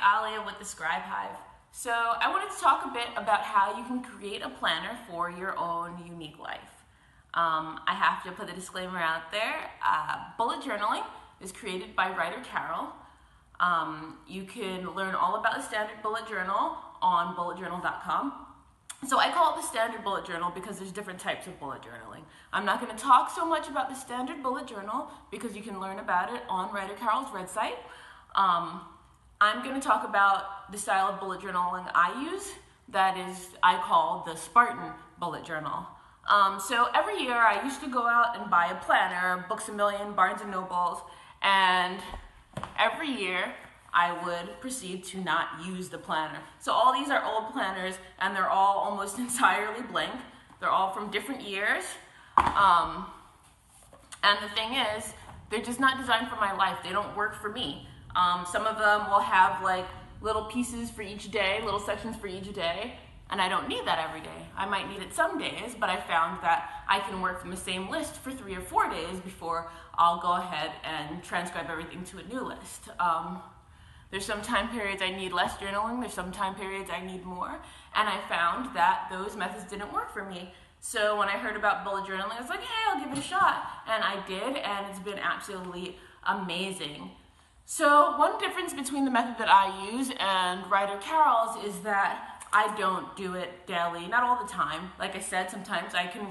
Alia with the Scribe Hive. So I wanted to talk a bit about how you can create a planner for your own unique life. I have to put the disclaimer out there. Bullet journaling is created by writer Carol. You can learn all about the standard bullet journal on bulletjournal.com. So I call it the standard bullet journal because there's different types of bullet journaling. I'm not going to talk so much about the standard bullet journal because you can learn about it on writer Carol's website. I'm going to talk about the style of bullet journaling I use. That is, I call the Spartan bullet journal. So every year I used to go out and buy a planner, Books A Million, Barnes & Nobles, and every year I would proceed to not use the planner. So all these are old planners and they're all almost entirely blank. They're all from different years. And the thing is, they're just not designed for my life. They don't work for me. Some of them will have like little pieces for each day, little sections for each day, and I don't need that every day. I might need it some days, but I found that I can work from the same list for 3 or 4 days before I'll go ahead and transcribe everything to a new list. There's some time periods I need less journaling, there's some time periods I need more, and I found that those methods didn't work for me. So when I heard about bullet journaling, I was like, hey, I'll give it a shot. And I did, and it's been absolutely amazing. So one difference between the method that I use and writer Carol's is that I don't do it daily, not all the time. Like I said, sometimes I can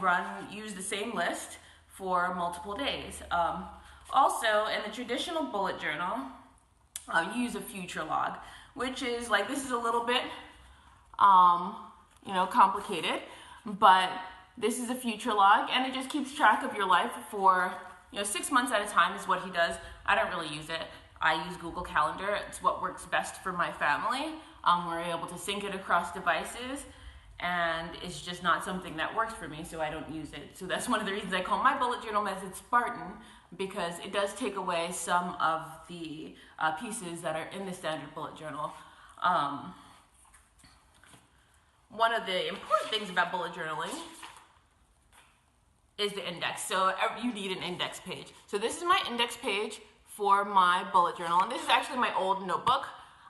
use the same list for multiple days. Also, in the traditional bullet journal, you use a future log, which is like, this is a little bit, complicated, but this is a future log, and it just keeps track of your life for, 6 months at a time is what he does. I don't really use it. I use Google Calendar. It's what works best for my family. We're able to sync it across devices, and it's just not something that works for me, so I don't use it. So that's one of the reasons I call my bullet journal method Spartan, because it does take away some of the pieces that are in the standard bullet journal. One of the important things about bullet journaling is the index. So you need an index page. So this is my index page for my bullet journal, and this is actually my old notebook.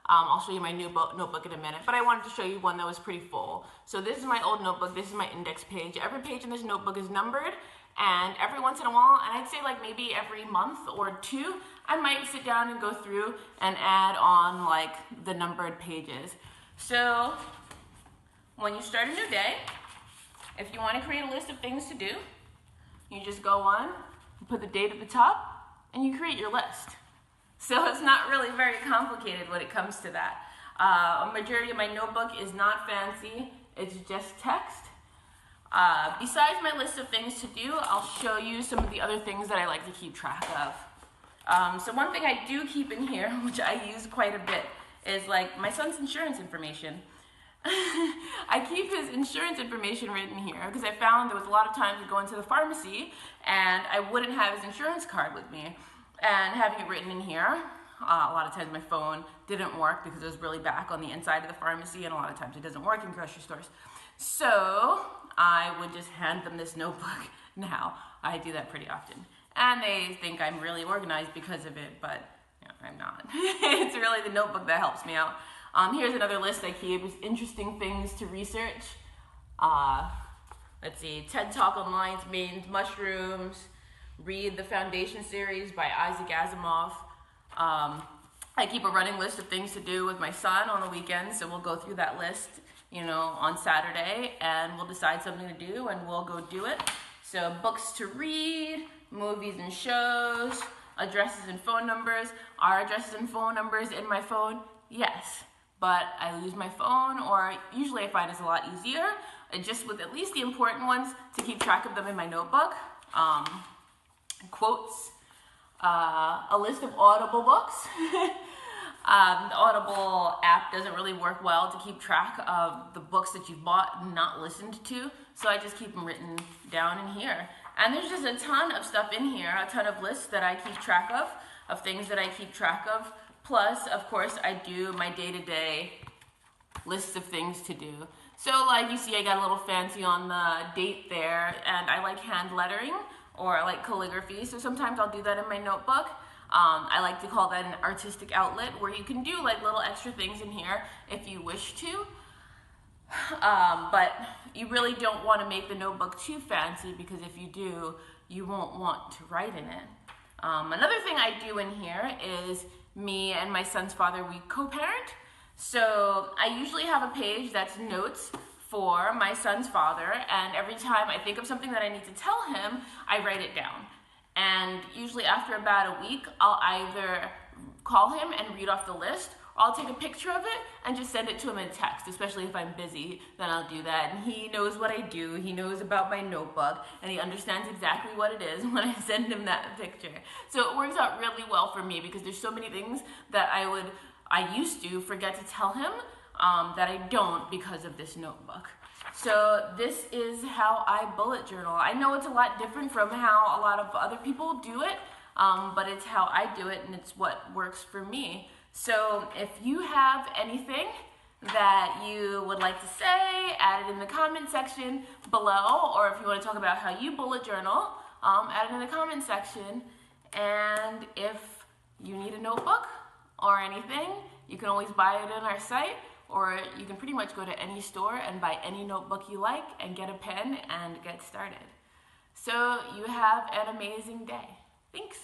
I'll show you my new notebook in a minute, but I wanted to show you one that was pretty full. So this is my old notebook, this is my index page. Every page in this notebook is numbered, and every once in a while, and I'd say like maybe every month or 2, I might sit down and go through and add on like the numbered pages. So when you start a new day, if you want to create a list of things to do, you just go on, put the date at the top, and you create your list. So it's not really very complicated when it comes to that. A majority of my notebook is not fancy, it's just text. Besides my list of things to do, I'll show you some of the other things that I like to keep track of. So one thing I do keep in here, which I use quite a bit, is like my son's insurance information. I keep his insurance information written here because I found there was a lot of times to go into the pharmacy and I wouldn't have his insurance card with me. And having it written in here, a lot of times my phone didn't work because it was really back on the inside of the pharmacy, and a lot of times it doesn't work in grocery stores. So I would just hand them this notebook now. I do that pretty often. And they think I'm really organized because of it, but I'm not. It's really the notebook that helps me out. Here's another list I keep, is interesting things to research. Let's see, TED Talk on lion's manes, mushrooms, read the Foundation series by Isaac Asimov. I keep a running list of things to do with my son on the weekends, so we'll go through that list, on Saturday, and we'll decide something to do, and we'll go do it. So books to read, movies and shows, addresses and phone numbers. Are addresses and phone numbers in my phone? Yes. But I lose my phone, or usually I find it's a lot easier, just with at least the important ones, to keep track of them in my notebook. Quotes, a list of Audible books. The Audible app doesn't really work well to keep track of the books that you've bought and not listened to, so I just keep them written down in here. And there's just a ton of stuff in here, a ton of lists that I keep track of things that I keep track of. Plus, of course, I do my day-to-day lists of things to do. So like you see, I got a little fancy on the date there, and I like hand lettering, or I like calligraphy, so sometimes I'll do that in my notebook. I like to call that an artistic outlet where you can do like little extra things in here if you wish to. But you really don't want to make the notebook too fancy, because if you do, you won't want to write in it. Another thing I do in here is me and my son's father, we co-parent. So I usually have a page that's notes for my son's father, and every time I think of something that I need to tell him, I write it down. And usually after about a week, I'll either call him and read off the list, or I'll take a picture of it and just send it to him in text, especially if I'm busy, then I'll do that. And he knows what I do, he knows about my notebook, and he understands exactly what it is when I send him that picture. So it works out really well for me, because there's so many things that I used to forget to tell him that I don't because of this notebook. So this is how I bullet journal. I know it's a lot different from how a lot of other people do it, but it's how I do it, and it's what works for me. So if you have anything that you would like to say, add it in the comment section below, or if you want to talk about how you bullet journal, add it in the comment section. And if you need a notebook or anything, you can always buy it on our site, or you can pretty much go to any store and buy any notebook you like and get a pen and get started. So you have an amazing day. Thanks.